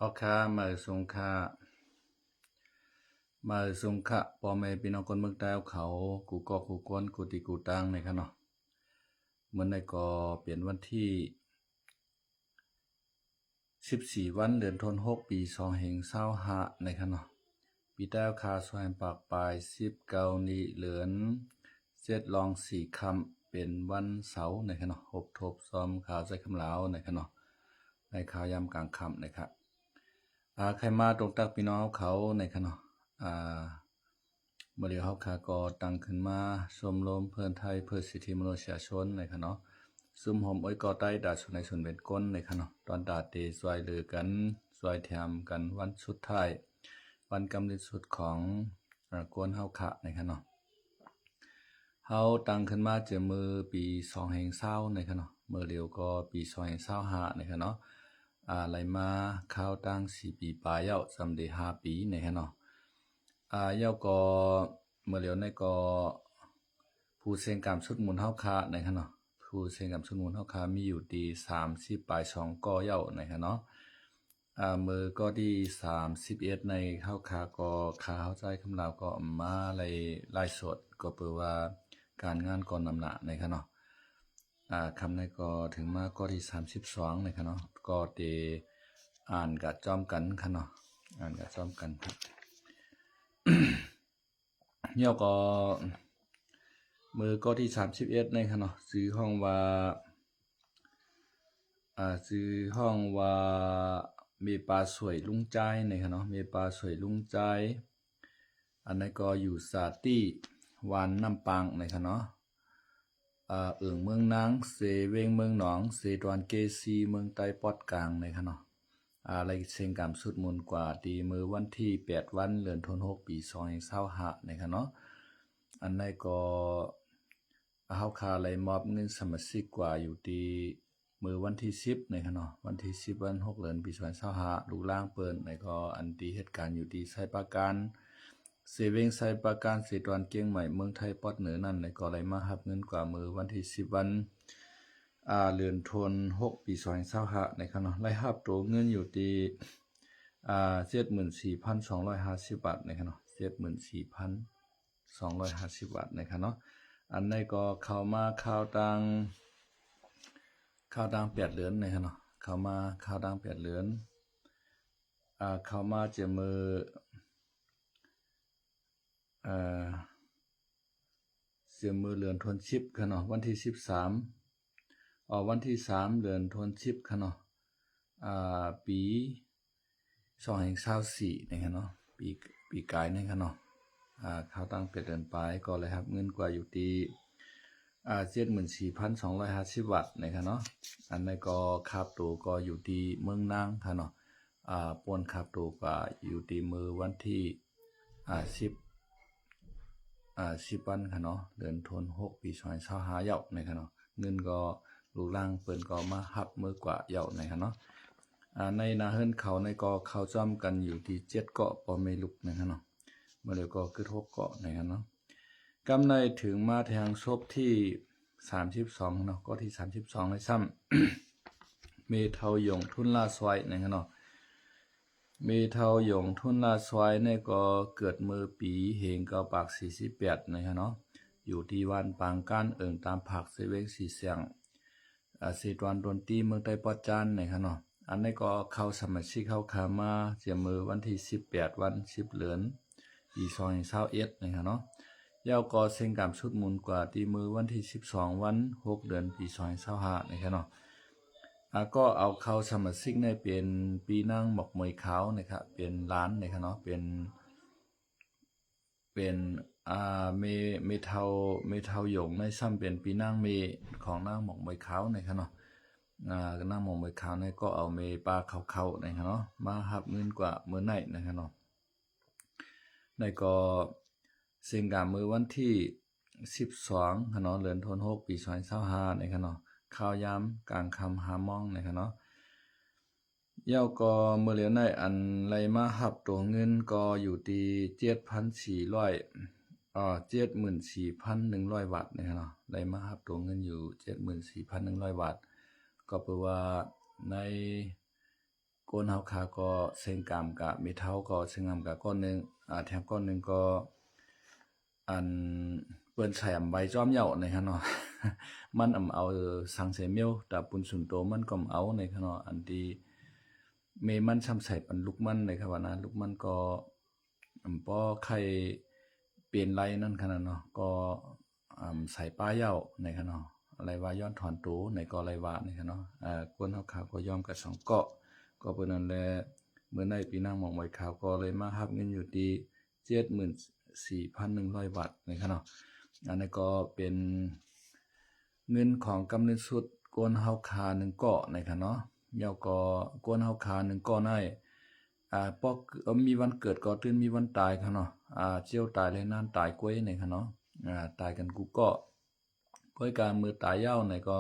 ออคามาสงคามาสงคะปอแม่พี่น้องคนเมืองใต้เขากูก็กูกวนกูตีกูตังในค่ะเนาะเหมือนในก็เปลี่ยนวันที่14วันเดือนธันวาคมปี2525ในค่ะเนาะปีใต้คาสวายปากปลาย19นี้เหลือน7ลอง4คำเป็นวันเสาร์ในค่ะเนาะ6ทบซ้อมข่าวใส่คำลาวในค่ะเนาะในข่าวยามกลางค่ำนะครับใครมาตรงตักพี่น้องเขาในค่ะเนาะเมื่อเดียวเขาคาก็ตั้งขึ้นมาชมรมเพื่อนไทยเพื่อสิทธิมนุษยชนในค่ะเนาะซุ่มหอมอ้อยก่อใต้ดาชนในส่วนเป็นก้นในค่ะเนาะตอนดาเตสวยเลือกันสวยแถมกันวันสุดท้ายวันกำลิดสุดของกวนเฮาคะในค่ะเนาะเฮาตั้งขึ้นมาเจอมือปี2020ในค่ะเนาะเมื่อเดียวก็ปี2025ในค่ะเนาะไหลมาข้าวตั้ง4ปีปลายเย้าสำเร็จ5ปีในค่ะเนาะเย้าก็เมื่อเดียวในก็ผู้เสียงกรรมสุดมูลเฮาคาในค่ะเนาะผู้เสียงกรรมสุดมูลเฮาคามีอยู่ที่30ปลาย2ก็เย้าในค่ะเนาะมือก็ที่31ในเฮาคาก็ข่าวใจคำลาวก็มาไล่สดก็เปิดว่าการงานก่อนนำหน้าในค่ะเนาะคำในก็ถึงมาก็ที่32ในค่ะเนาะก็เตอ่านกับจอมกันค่ะเนาะอ่านกับจอมกันครับ เนี่ยก็มือก็ที่31ในค่ะเนาะซื้อห้องว่าซื้อห้องว่าเมปลาสวยลุงใจในค่ะเนาะเมปลาสวยลุงใจอันนั้นก็อยู่สาตี้วานน้ำปังในค่ะเนาะเมืองนางเสเวงเมืองหนองเสตวนเกซีเมืองใต้ปอดกลางในค่ะเนาะอะไรเสียงกรรมสุดมนกว่าตีมือวันที่8วันเดือนธันวาคมปี2025ในค่ะเนาะอันนั้นก็เฮาคาเลยมอบเงินสมาชิกกว่าอยู่ที่มือวันที่10ในค่ะเนาะวันที่10วัน6เดือนปี2025ลูกล่างเปิ้นในก็อันที่เหตุการณ์อยู่ที่ไสปราการเซเวงไซปราการสีตวนเกียงใหม่เมืองไทยปอดเหนือนั่นในก็เลยมารับเงินกว่ามือวันที่10วันเดือนธันวาคมปี2025ในค่ะเนาะไล่รับตัวเงินอยู่ที่74,250 บาทในค่ะเนาะ74,250 บาทในค่ะเนาะอันนี้ก็เข้ามาข่าวต่าง8เหรียญในค่ะเนาะเข้ามาข่าวต่าง8เหรียญเข้ามาเจอมือเสียมือเดือนธันวาคมค่ะเนาะวันที่13วันที่3เดือนธันวาคมค่ะเนาะปี2024นะคะเนาะปีกายนี่ค่ะเนาะข่าวต่าง8เดือนไปก็เลยครับเงินกว่าอยู่ที่74,250 บาทนะคะเนาะอันนี้ก็คาบตัวก็อยู่ที่เมืองนางค่ะเนาะป่วนคาบตัวก็อยู่ที่มือวันที่10วันค่ะเนาะเดือนธันวาคมปี2025เย้านะคะเนาะเงินก็ลูกล่างเปิ้นก็มาหับมือกว่าเย้านะคะเนาะในนาเฮิรนเขาในก็เข้าจ้อมกันอยู่ที่7เกาะปอเมลุกนะคะเนาะเมื่อเดี๋ยวก็คือ6เกาะนะคะเนาะกำในถึงมาทางศพที่32เนาะก็ที่32ในซ้ำ เมเทาหยงทุนลาสวยนะครับเนาะเมเทาหยงทุนลาสวยเนี่ยก็เกิดมือปีเหงเกาปาก48นะครับเนาะอยู่ที่วันปางก้านตามผักเซเวงสีเสียงสีตวันดนตรีเมืองใต้ปอดจานนะครับเนาะอันนี้ก็เข้าสมาชิกเข้าขามาเจียมือวันที่18วัน10เหลือนปี2021นะครับเนาะยาวก็เซ็งกามชุดมูลกว่าตีมือวันที่12วัน6เดือนปี2025นะครับเนาะก็เอาเข้าสมาชิกในเป็นปีนั่งหมอกมวยขาวนะครับเป็นล้านนะครับเนาะเป็นเมเทาหยงในซ้ำเป็นปีนั่งเมของนั่งหมอกมวยขาวนะครับเนาะนั่งหมอกมวยขาวในก็เอาเมปลาเขานะครับเนาะมาหับเงินกว่าเมื่อไหนนะครับเนาะในก็เซ็งกามมือวันที่12ค่ะเนาะเดือนธันวาคมปี2025นะครับเนาะข้าวยามกลางคำหามองนะครับเนาะเย้าก็เมื่อเหลียวในอันไรมาหับตัวเงินก็อยู่ที่74,100 บาทนะครับเนาะไรมาหับตัวเงินอยู่74,100 บาทก็แปลว่าใน ก้นเฮาคาก็เซ็งกามกะเมเทาก็เซ็งกามกะก้อนหนึงแถมก้อนหนึงก็อันเปิ้นใส่อำไว้จอมเหย้าในคั่นเนาะ มันเอาสังเสเมียวตาปุนสุนโตมันก็เอาในคั่นเนาะอันที่เมมันซ้ำใส่ปันลูกมันในครับว่านะลูกมันก็ป้อไข่เปลี่ยนไรนั่นคั่นน่ะเนาะก็ใส่ป้าเหย้าในคั่นเนาะอะไรว่าย้อนถอนตูในก็อะไรว่าในคั่นเนาะกวนเฮาขาวก็ยอมกับสองเกาะก็เปิ้นนั่นแหละเมื่อในปีนางหมองไว้ขาวก็เลยมารับเงินอยู่ที่74,100 บาทในคั่นเนาะอันนี้ก็เป็นเงินของกำเนิดสุดกวนเฮาคา1เกาะในคั่นเนาะแล้วก็กวนเฮาคา1เกาะในปอกมีวันเกิดก็ตื่นมีวันตายคั่นเนาะเจียวตายเลยนานตายกวยในคั่นเนาะตายกันกูเกาะก้อยการมือตายยาวในก็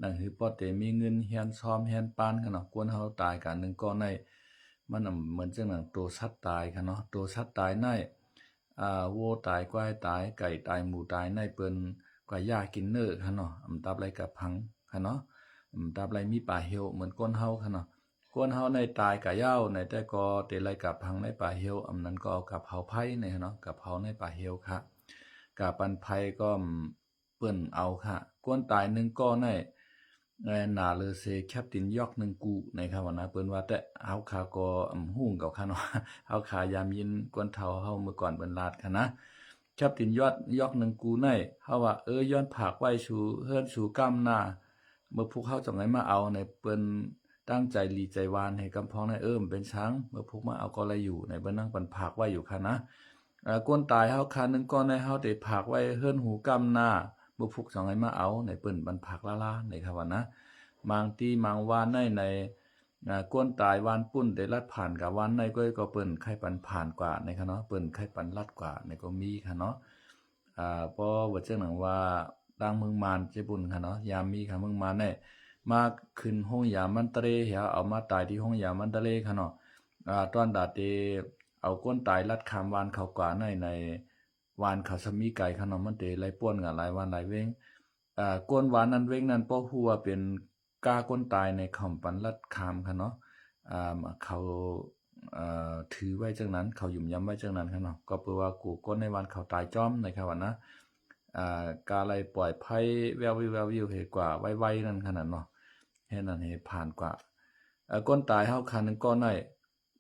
นั่นคือปอเตมีเงินเฮียนซ้อมเฮียนปานคั่นเนาะกวนเฮาตายกัน1เกาะในมันเหมือนจังนั้นตัวสัตว์ตายคั่นเนาะตัวสัตว์ตายในวัวตายควายตายไก่ตายหมูตายในเปิ้นกว่าหญ้ากินเน้อคั่นเนาะตับไรกับพังคั่นเนาะตับไรมีป่าเหี่ยวเหมือนก้นเฮาคั่นเนาะก้นเฮาในตายกะยาวในแต่ก็เตไรกับพังในป่าเหี่ยวนั้นก็เอากับเฮาไผในเนาะกับเฮาในป่าเหี่ยวค่ะกะปันไผก็เปิ้นเอาค่ะก้นตาย1ก้อในนาเลเซแคปตินยอก1กูในคำว่านะเปิ้นว่าแต่เฮาคาก็ฮู้กับคั่นเนาะเฮาขายามยินกวนเฒ่าเฮาเมื่อก่อนเปิ้นลาดคั่นนะแคปตินยอก1กูในเฮาว่าย้อนผากไว้ชูเฮือนชูกำหน้าเมื่อพวกเฮาจังได๋มาเอาในเปิ้นตั้งใจลีใจวานให้กำพ้องในมันเป็นช้างเมื่อพวกมาเอาก็เลยอยู่ในเบิ่นนั่งปันผากไว้อยู่คั่นนะก้นตายเฮาคา1ก้อนในเฮาได้ผากไว้เฮือนหูกำหน้าบ่พุกจังได๋มาเอาในเปิ้นบันผากลาๆในคำว่านะบางตีบางวานในก้นตายวานปุ้นได้ลัดผ่านกับวานในก็เปิ้นไข่ปันผ่านกว่าในคั่นเนาะเปิ้นไข่ปันลัดกว่าในก็มีคั่นเนาะเพราะว่าจังนั้นว่าดังเมืองมานเจบุญคั่นเนาะยามมีค่ะเมืองมานได้มาขึ้นโรงยามันตะเลเหียเอามาตายที่โรงยามันตะเลคั่นเนาะตอนดาเตเอาก้นตายลัดขามวานเขากว่าในวานเขาสมีไก่คั่นเนาะมันเตไล่ป่วนกันหลายวันหลายเว้งก้นหวานนั้นเว้งนั้นบ่ฮู้ว่าเป็นกาก้นตายในคำปันลัดคามคั่นเนาะเขาถือไว้จังนั้นเขาหยุ่มย้ำไว้จังนั้นคั่นเนาะก็เพื่อว่ากูก้นในวันเขาตายจ้อมในครับว่านะกาไลปล่อยไผแวววิวเฮกว่าไวๆนั่นขนาดเนาะแค่นั้นเฮผ่านกว่าก้นตายเฮาคันนึงก้อนได้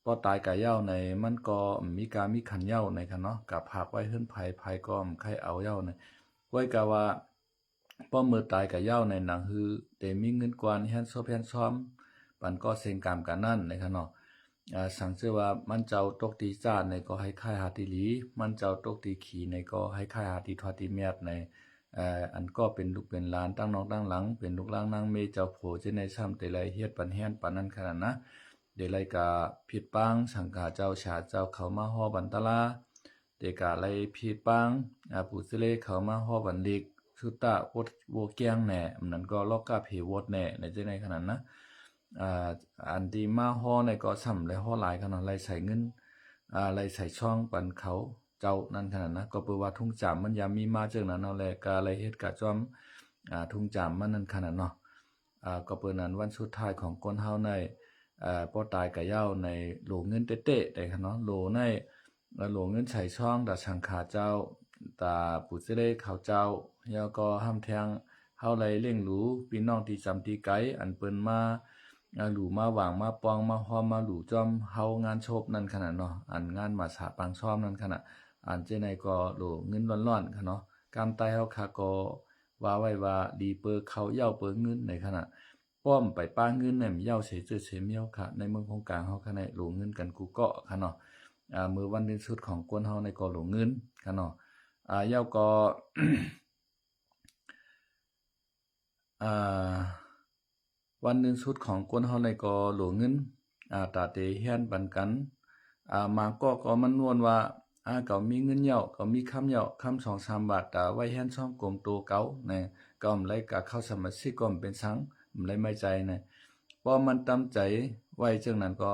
พอตายกะเหย้าในมันก็มีขันเหย้าในคั่นเนาะกับผากไว้เฮือนไผก็ใครเอาเหย้าในไว้กะว่าป้อมือตายกะเหย้าในหนังฮือเตมีเงินกวนแฮนซอบแฮนซ้อมปันก็เซ็งกามกันนั่นในคั่นเนาะสังเชื่อว่ามันเจ้าตกตีจ้าในก็ให้ค่ายหาติหลีมันเจ้าตกตีขี่ในก็ให้ค่ายหาติทอติแมดในอันก็เป็นลูกเป็นหลานตั้งน้องตั้งหลังเป็นลูกหลางนางเมเจ้าโผเจในซ้ำแต่ไรเฮ็ดปันแฮนปันนั้นขนาดนะเดไรกะผิดปังสังกาเจ้าฉาเจ้าเขามาฮอบันตะลาเดกะไรผิดปังปู่ซิเลเขามาฮอบันลิกสุตะโวเกียงแหน่นั้นก็ลอกกะเพวดแหน่ในเจในขนาดนะอันที่มาฮ้อในก็ซ้ำและฮ้อหลายขนาดไรใส่เงินไรใส่ช่องปันเขาเจ้านั่นขนาดนะก็เปิดว่าทุ่งจามมันยามมีมาจังนั้นเอาแลกาไรเฮ็ดกะจ้อมทุ่งจามมันนั่นขนาดเนาะก็เปิดนั้นวันสุดท้ายของคนเฮาในป้อตายกะเหย้าในโหลเงินเต๊ะๆได้คั่นเนาะโหลในโหลเงินใส่ช่องตาสังขาเจ้าตาปุซิเลเขาเจ้าแล้วก็ห้ำแทงเฮาไรเลี้ยงรู้พี่น้องที่จำที่ไกลอันเปิ้นมาหลู่มาหว่างมาปองมาฮอมมาหลู่จอมเฮางานโชบนั่นขนาดเนาะอันงานมาสาปังซ้อมนั่นขนาดอันเจในก็โหลเงินร้อนๆค่ะเนาะกามตายเฮาคาก็ว่าไว้ว่าดีเปอเขาเหย้าเปอเงินในขณะป้อมไปป้าเงินเนี่ยเหย้าเฉยเฉยเมียวค่ะในเมืองของกลางเฮาค่ะในโหลเงินกันกูเกาะค่ะเนาะมื้อวันที่สุดของกวนเฮาในก็โหลเงินค่ะเนาะเหย้าก็ วันหนึ่งสุดของกวนเฮาในก็โหลเงินตาเตเฮียนปันกันมาก็มันนวนว่าก็มีเงินเหย้าก็มีคำเหย้าคำ 2-3 บาทตาไว้เฮียนช่องกลมโตเก่านะก็อำไลกะเข้าสมาชิกก็เป็นสังอำไลไม่ใจนะพอมันตำใจไว้จังนั้นก็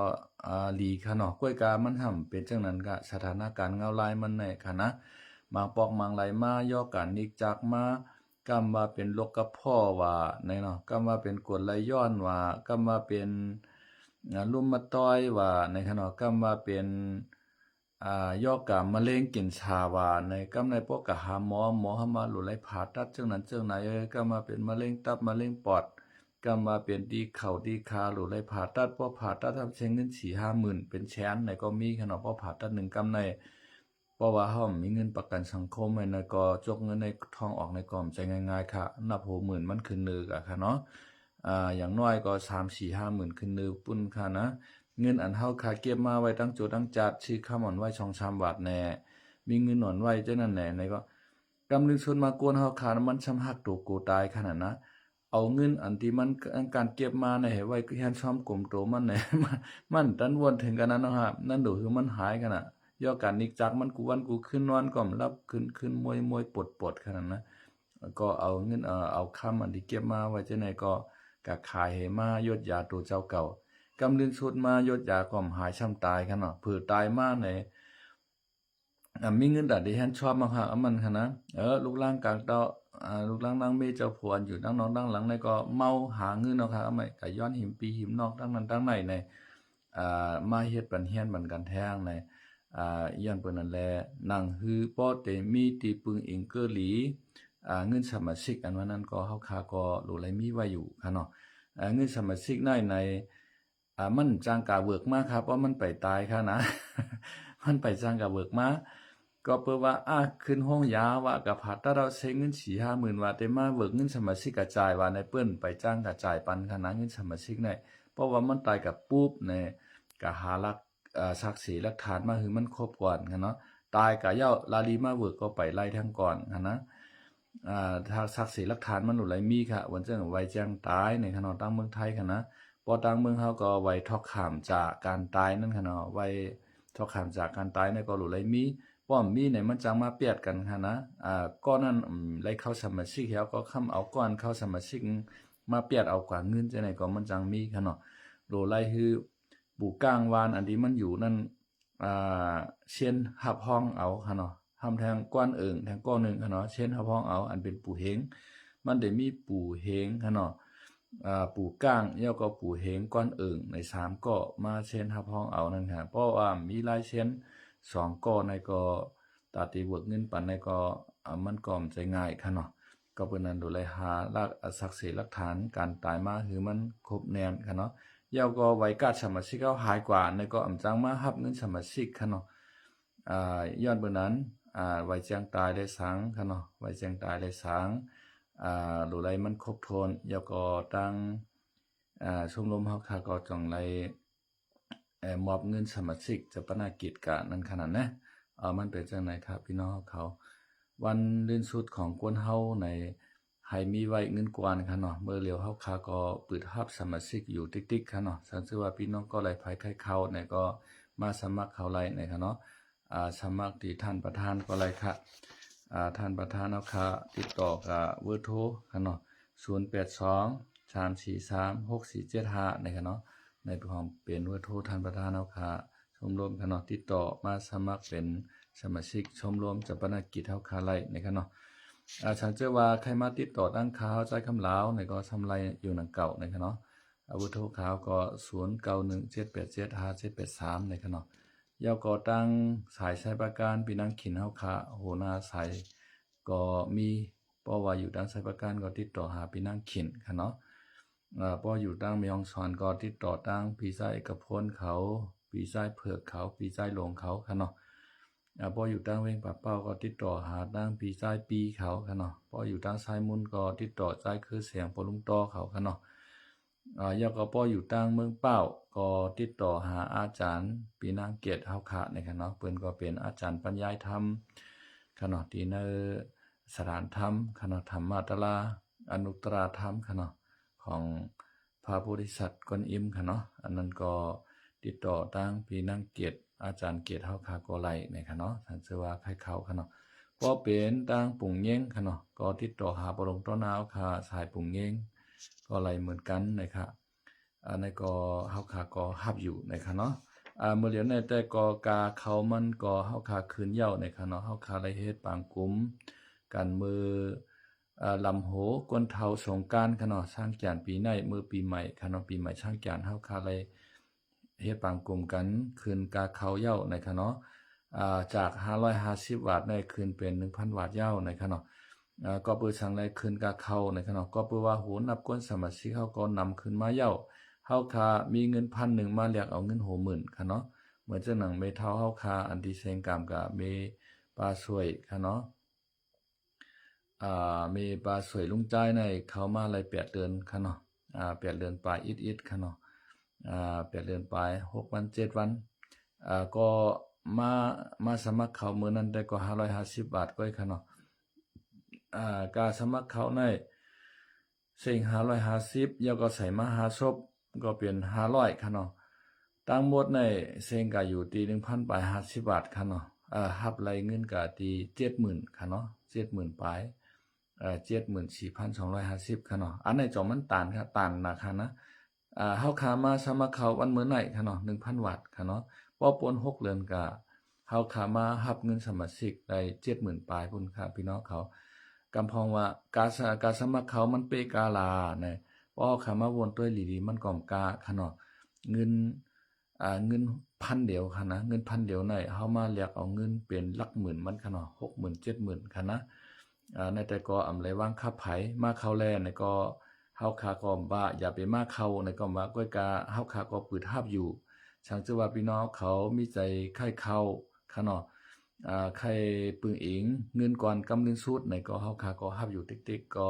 หลีค่ะเนาะก้วยกามันห่ำเป็นจังนั้นก็สถานการณ์เงาลายมันในค่ะนะบางปอกบางไหลมาย่อกันนิกจากมากำว่าเป็นโรคกระเพาะว่าในเนาะกำว่าเป็นกรดไหลย้อนว่ากำว่าเป็น ลุ่มมาต้อยว่าในขณะกำว่าเป็นยอกกับมะเร็งกินชาว่าในกำในพวกกะหาหมอหามาหลุไลผ่าตัดจังนั้นจังไหนก็มาเป็นมะเร็งตับมะเร็งปอดก็มาเป็นดีเข่าดีคาหลุไลผ่าตัดพอผ่าตัดทำเชิงเงิน4-5 หมื่นเป็นแสนในก็มีขนาดพอผ่าตัด1กำในเพราะว่าเฮามีเงินประกันสังคมไว้ในก็จกเงินในทองออกในกล่อมใจง่ายๆค่ะนับโหหมื่นมันขึ้นนึกอะค่ะเนาะอย่างน้อยก็3-4-5 หมื่นขึ้นนึกปุ้นค่ะนะเงินอันเฮาค่าเก็บมาไว้ตั้งโจตั้งจัดชื่อค่าหมอนไว้2-3 บาทแน่มีเงินหนอนไว้จังนั้นแหน่ในก็กำนึงชนมากวนเฮาขามันช้ำหักตัวกูตายขนาดนะเอาเงินอันที่มันการเก็บมาในให้ไว้แฮนซ่อมกลมโตมันแหน่มันตันวนถึงกันนั้นเนาะครับนั่นดูคือมันหายกันน่ะย่อการนิกจักมันกูวันกูขึ้นนอนก่อมรับขึ้นมวยปวดขนาดนะก็เอาเงินเอาค้ำอันที่เก็บมาไว้จังไหนก็กะขายให้มายดยาตัวเจ้าเก่ากำลึงสุดมายดยาก่อมหายช้ำตายกันเนาะเผื่อตายมาในมีเงินดัดที่แฮนชอบมากฮะมันค่ะนะลูกล่างกลางเตาลูกล่างนั่งเมเจ้าพวนอยู่ตั้งน้องตั้งหลังในก็เมาหาเงินเนาะค่ะไม่ก็ย้อนหิมปีหิมนอกตั้งนั้นตั้งในในมาเฮ็ดปันเฮียนบันกันแท้งในย้อนเปิ้นนั่นแลนั่งฮือป้อเตมีตีปึงอิงเกอหลีเงินสมาชิกอันว่านั้นก็เฮาคาก็หลูไหลมีไว้อยู่ค่ะเนาะเงินสมาชิกในมันจ้างกะเวิกมาครับว่ามันไปตายค่ะนะ มันไปจ้างกะเวิกมาก็เปิ้นว่าขึ้นห้องยาว่ากับผ่าตัดเราใช้เงิน4-5 หมื่นว่าแต่มาเวิกเงินสมาชิกกระจายว่าในเปิ้นไปจ้างกระจายปันค่ะนะเงินสมาชิกในเพราะว่ามันตายกับปุ๊บในก็หาหลักศักดิ์ศรีหลักฐานมาคือมันครบก่อนค่ะเนาะตายก็เหย้าลาลีมาเวิกก็ไปไล่ทั้งก่อนค่ะนะถ้าศักดิ์ศรีหลักฐานมันหลุไหลมีค่ะวันจังไว้แจ้งตายในค่ะเนาะตั้งเมืองไทยค่ะนะพอตั้งเมืองเฮาก็ไว้ทอกข้ามจากการตายนั่นค่ะเนาะไว้ทอกข้ามจากการตายในก็หลุไหลมีป้อมมีไหนมันจังมาเปียดกันค่ะนะก้อนนั้นไล่เข้าสมาชิกแล้วก็ค้ำเอาก้อนเข้าสมาชิกมาเปียดเอากว่าเงินจังไหนก็มันจังมีค่ะเนาะโลไล่คือปู่ก้างวานอันที่มันอยู่นั่นเช่นหับห้องเอาค่ะเนาะทำแทงก้อนแทงก้อนหนึ่งค่ะเนาะเช่นหับห้องเอาอันเป็นปู่เฮงมันได้มีปู่เฮงค่ะเนาะปู่ก้างแล้วก็ปู่เฮงก้อนใน3ก้อมาเช่นหับห้องเอานั่นค่ะเพราะว่ามีลายเช่น2ก้อในก็ตาตีเวิร์กเงินปันในก็มันก็ใจง่ายค่ะเนาะก็เป็นนั้นดูแลหาหลักศักดิ์ศรีหลักฐานการตายมาคือมันครบแน่นค่ะเนาะยาวก็ไว้กัดสมาชิกเขาหายกว่าในก็อำจังมารับเงินสมาชิกค่ะเนาะย้อนเบอร์นั้นไว้แจ้งตายได้สังค่ะเนาะไว้แจ้งตายได้สังหรือไรมันครบถ้วนยาวก็ตั้งชมรมเฮาค่ะก็จ้องไรมอบเงินสมาชิกจะปนากิจกะนั้นขนาดนะมันเป็นจังไหนครับพี่น้องเขาวันลื่นสุดของกวนเฮาในให้มีไว้เงินกวนค่ะเนาะเมื่อเร็วเฮาคาก็เปิดรับสมาชิกอยู่ติ๊กๆค่ะเนาะสันสึว่าพี่น้องก็ไหลภัยไข้เข้าในก็มาสมัครเข้าไลในค่ะเนาะสมัครที่ท่านประธานก็ไลค่ะท่านประธานเฮาค่ะติดต่อกับเบอร์โทรค่ะเนาะ0823436475ในค่ะเนาะในความเป็นเบอร์โทรท่านประธานเฮาค่ะชมรมค่ะเนาะติดต่อมาสมัครเป็นสมาชิกชมรมจัปนกิจเฮาคาไลในค่ะเนาะฉันเจอว่าใครมาติดต่อตั้งข่าวใจคำลาวในก็ทำไรอยู่หนังเก่าในค่ะเนาะอาวุธโทรข่าวก็0917875783ในค่ะเนาะยาวก่อตั้งสายใช้ประการปีนังขินเฮาค่ะโหนาสายก็มีเพราะว่าอยู่ตั้งสายประการก็ติดต่อหาปีนังขินค่ะเนาะเพราะอยู่ตั้งเมียงสอนก็ติดต่อตั้งปีซ้ายเอกพลเขาปีซ้ายเผือกเขาปีซ้ายหลงเขาค่ะเนาะพออยู่ตั้งเว้งปะเป้าก็ติดต่อหาตั้งปีซ้ายปีเขาค่ะเนาะพออยู่ตั้งซ้ายมุนก็ติดต่อซ้ายคือเสียงปลุงต่อเขาค่ะเนาะยาวก็พออยู่ตั้งเมืองเป้าก็ติดต่อหาอาจารย์ปีนางเกียรติเฮาค่ะในค่ะเนาะเพิ่นก็เป็นอาจารย์ปัญญาธรรมค่ะเนาะที่ในสถานธรรมค่ะเนาะธรรมมาตราอนุตตรธรรมค่ะเนาะของพระโพธิสัตว์กวนอิมค่ะเนาะอันนั้นก็ติดต่อตั้งปีนางเกียรติอาจารย์เกียรติเฮาคาก็ไล่ในค่ะเนาะท่านชื่อว่าใครเขาค่ะเนาะพอเป็นตั้งปุ่งเย้งค่ะเนาะก็ติดต่อหาบรมต้นนาวค่ะสายปุ่งเย้งก็ไล่เหมือนกันนะครับในก็เฮาคาก็ฮับอยู่ในค่ะเนาะเมื่อเดี๋ยวในแต่ก็กาเขามันก็เฮาคาคืนเหย้าในค่ะเนาะเฮาคาไล่เฮ็ดปางกุมกันมือลำโหกวนเทาสงกรานต์ค่ะเนาะสร้างแก่นปีในมือปีใหม่ค่ะเนาะปีใหม่สร้างแก่นเฮาคาไล่ เฮ็ดปังกลุ่มกันคืนกาเขาเย้านะคะเนาะจาก550บาทได้คืนเป็น 1,000 บาทเย้านะคะเนาะก็เปิดสังได้คืนกาเขานะคะเนาะก็เปิดว่าโหนับก้นสมาชิกเฮาก็นำคืนมาเย้าเฮาค่ามีเงิน1,000มาเรียกเอาเงิน60,000ค่ะเนาะเหมือนจังหนังเมเท่าเฮาค่าอันที่เซงกามก็เมปาสวยค่ะเนาะมีปลาสวยลุงจ้ายในเขามาเลย8เดือนค่ะเนาะ8เดือนปลายอิดๆค่ะเนาะ8เดือนปลาย6วัน7วันก็มาสมัครเขามื้อนั้นได้ก็550บาทก้อยค่ะเนาะการสมัครเขาในเซ็ง550แล้วก็ใส่มา5ศพก็เป็น500ค่ะเนาะทั้งหมดในเซ็งก็อยู่ที่ 1,000 ปลาย50บาทค่ะเนาะรับรายเงินก็ที่ 70,000 ค่ะเนาะ 70,000 ปลาย74,250ค่ะเนาะอันไหนจอมันต่านค่ะต่านนะคะนะเฮาขามาสมัครเขาวันมื้อไหนค่ะเนาะ 1,000 บาทค่ะเนาะพอปน6เดือนก็เฮาขามารับเงินสมาชิกได้ 70,000 ปลายพุ่นค่ะพี่น้องเขากำพองว่าการสมัครเขามันเปกาลานะพอขามาวนด้วยหลีๆมันก่อมกาค่ะเนาะเงินเงินพันเดียวค่ะนะเงินพันเดียวในเฮามาเรียกเอาเงินเป็นหลักหมื่นมันค่ะเนาะ 60,000 70,000ค่ะนะในแต่ก็อำไรว่างคับไผมาเข้าแลในก็เฮาคาก็ว่าอย่าไปมาเข้าในก็ว่าก้อยกาเฮาคาก็ปืดฮับอยู่ช่างจือว่าพี่น้องเขามีใจไข้เข้าค่ะเนาะใครปึงอิงเงินก่อนกำนึงสุดในก็เฮาคาก็ฮับอยู่ติ๊กๆก็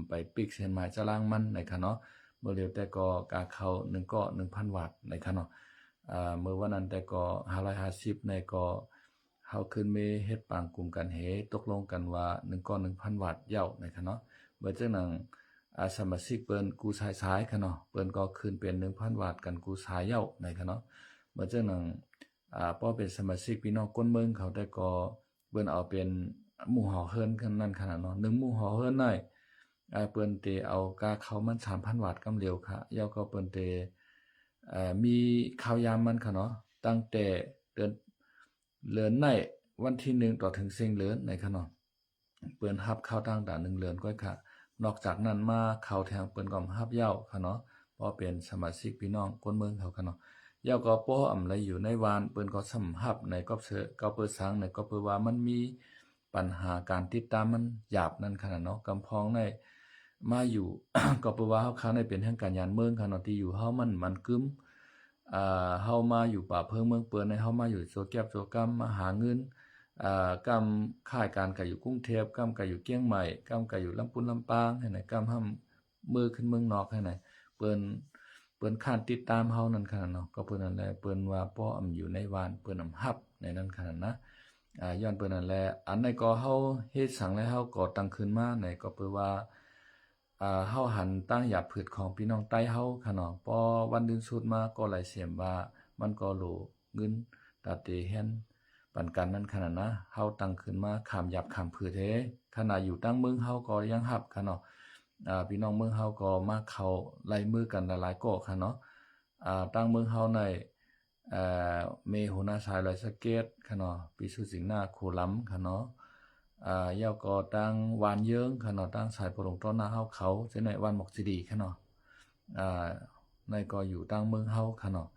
ไปปิกเส้นหมายจะล่างมันในค่ะเนาะบ่เร็วแต่ก็กาเข้า1ก็ 1,000 บาทในค่ะเนาะเมื่อวันนั้นแต่ก็550ในก็เฮาขึ้นเมเฮ็ดปางกลุ่มกันเฮตกลงกันว่า1ก้อน 1,000 บาทเย้านะคะเนาะเมื่อจังนั้นสมาชิกเปิ้นกูชายค่ะเนาะเปิ้นก็ขึ้นเป็น 1,000 บาทกันกูชายเย้านะคะเนาะเมื่อจังนั้นพอเป็นสมาชิกพี่น้องก้นเมืองเขาได้ก็เปิ้นเอาเป็นหมู่หอเฮิรนกันนั่นขนาดเนาะ1หมู่หอเฮิรนได้เปิ้นเตเอากาเขามัน 3,000 บาทกำเร็วค่ะเย้าก็เปิ้นเตมีข้าวยามมันค่ะเนาะตั้งแต่เดือนไหนวันที่1ต่อถึงเซ็งเดือนในค่ะเนาะเปิ้นรับข้าวตั้งแต่1เดือนก้อยค่ะนอกจากนั้นมาข้าวแทงเปิ้นก็รับเหย้าค่ะเนาะเพราะเป็นสมาชิกพี่น้องคนเมืองเขาค่ะเนาะเหย้าก็ป้ออำไรอยู่ในวานเปิ้นก็สำรับในก็ก็เปิ้นสังในก็เปิ้นว่ามันมีปัญหาการติดตามมันหยาบนั่นค่ะเนาะกำพองในมาอยู่ ก็เปิ้นว่าเฮาค้าในเป็นทางการยานเมืองค่ะเนาะที่อยู่เฮามันกึมเฮามาอยู่ป่าเพิงเมืองเปิ้นในเฮามาอยู่โซแก็บโซกำมาหาเงินกำค่ายการก็อยู่กรุงเทพกำก็อยู่เกียงใหม่กำก็อยู่ลำพูนลำปางให้ไหนกำห้ำมือขึ้นเมืองนอกให้ไหนเปิ้นค้านติดตามเฮานั่นขนาดเนาะก็เปิ้นนั่นแหละเปิ้นว่าป้ออำอยู่ในวานเปิ้นรับในนั้นขนาดนะย้อนเปิ้นนั่นแหละอันใดก็เฮาเฮ็ดสังแล้วเฮาก็ตั้งขึ้นมาในก็เปิ้นว่าเฮาหันตั้งหยาบผืดของพี่น้องใต้เฮาค่ะเนาะพอวันดึงสุดมาก็หลายเสียมว่ามันก็โหลเงินตาเตแฮนปันกันนั้นขนาดนะเฮาตั้งขึ้นมาขามหยาบขามผืดเทขณะอยู่ตั้งเมืองเฮาก็ยังรับค่ะเนาะพี่น้องเมืองเฮาก็มาเข้าไล่มือกันหลายๆก็ค่ะเนาะตั้งเมืองเฮาในเมหัวหน้าชายลอยสะเก็ตค่ะเนาะปีสุสิงห์หน้าโคล้ำค่ะเนาะยาวก็ตั้งวานเยิ้งค่ะเนาะตั้งสายปรงต้นหน้าเฮาเขาเจในวันหมอกสิดีค่ะเนาะในก็อยู่ตั้งเมืองเฮาค่ะเนาะ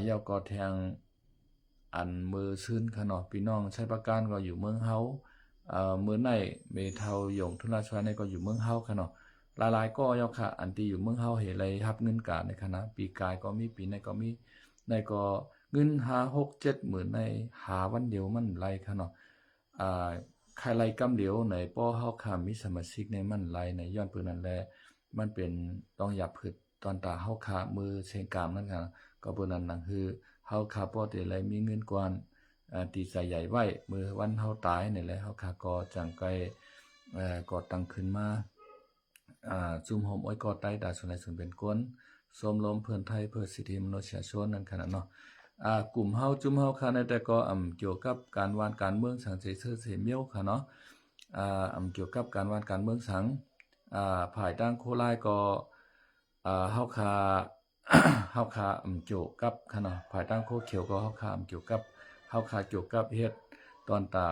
ยาวก็แทงอันมือซื่นค่ะเนาะพี่น้องใช้ประการก็อยู่เมืองเฮามื้อไหนเมเทาหยงทุนราชวาในก็อยู่เมืองเฮาค่ะเนาะหลายๆก็ยาวค่ะอันที่อยู่เมืองเฮาเฮ็ดไรรับเงินกาในคณะปีกายก็มีปีในก็มีในก็เงิน5 6 7หมื่นในหาวันเดียวมันไรค่ะเนาะใครไล่กำเหลียวในป้อเฮาค่ามีสมาชิกในมันไล่ในย้อนปืนนั่นแหละมันเป็นต้องหยับผึดตอนตาเฮาค่ามือเชงกามนั่นค่ะก็ปืนนั้นนั่นคือเฮาค่าป้อแต่ไรมีเงินกวนตีใจใหญ่ไว้มือวันเฮาตายนี่แหละเฮาค่าก็จังไกก่อตั้งขึ้นมาจุมโฮมอ้อยก่อใต้ดาสุนัยสุนเป็นก้นสมลมเพิ่นไทยเพื่อสิทธิมนุษยชนนั่นขนาดเนาะกลุ่มเฮาจุ่มเฮาค่ะในแต่ก็เกี่ยวกับการวานการเมืองสังเสเสเสเมียวค่ะเนาะเกี่ยวกับการวานการเมืองสังภายตั้งโคลายก็เฮาค่ะ เฮาค่ะเกี่ยวกับค่ะเนาะภายตั้งโคเขียวก็เฮาค่ะเกี่ยวกับเฮาค่ะเกี่ยวกับเฮ็ดตอนตา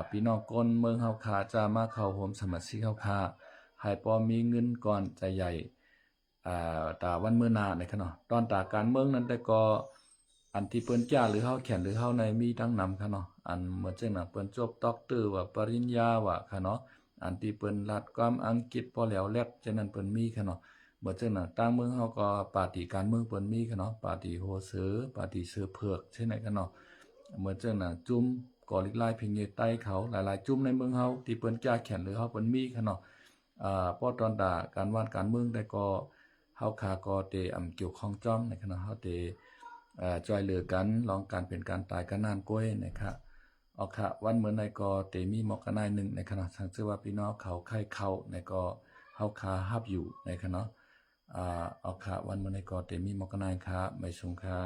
พี่น้องก้นเมืองเฮาค่ะจะมาเข้าร่วมสมาชิกเฮาค่ะให้พอมีเงินก่อนใจใหญ่ ตาวันมื้อหน้าในค่ะเนาะตอนตาการเมืองนั้นแต่ก็อันที่เปิ้นจ้าหรือเฮาแขนหรือเฮาในมีทั้งนำค่ะเนาะอันเหมือนจังน่ะเปิ้นจบด็อกเตอร์ว่าปริญญาว่าค่ะเนาะอันที่เปิ้นรัดความอังกฤษพอแล้วแลบฉะนั้นเปิ้นมีค่ะเนาะเหมือนจังน่ะต่างเมืองเฮาก็ปาร์ตี้การเมืองเปิ้นมีค่ะเนาะปาร์ตี้โฮเสือปาร์ตี้เสือเผือกใช่ไหนค่ะเนาะเหมือนจังน่ะจุ่มก่อลิกลายพิงเยใต้เขาหลายๆจุ่มในเมืองเฮาที่เปิ้นจ้าแขนหรือเฮาเปิ้นมีค่ะเนาะพอตอนตาการวาดการเมืองแต่ก็ เฮาคาก็เตเกี่ยวข้องจ้องในขณะเฮาเตช่วยเหลือกันลองการเป็นการตายกันนานก้อยนะครับเอาค่ะวันเหมือนในก็เตมีหมอกกันนายหนึ่งในขณะสังชื่อว่าพี่น้องเขาไข้เข้าในก็เฮาคาฮับอยู่ในขณะเอาค่ะวันเหมือนในก็เตมีหมอกกันนายค่ะไม่ชงค่ะ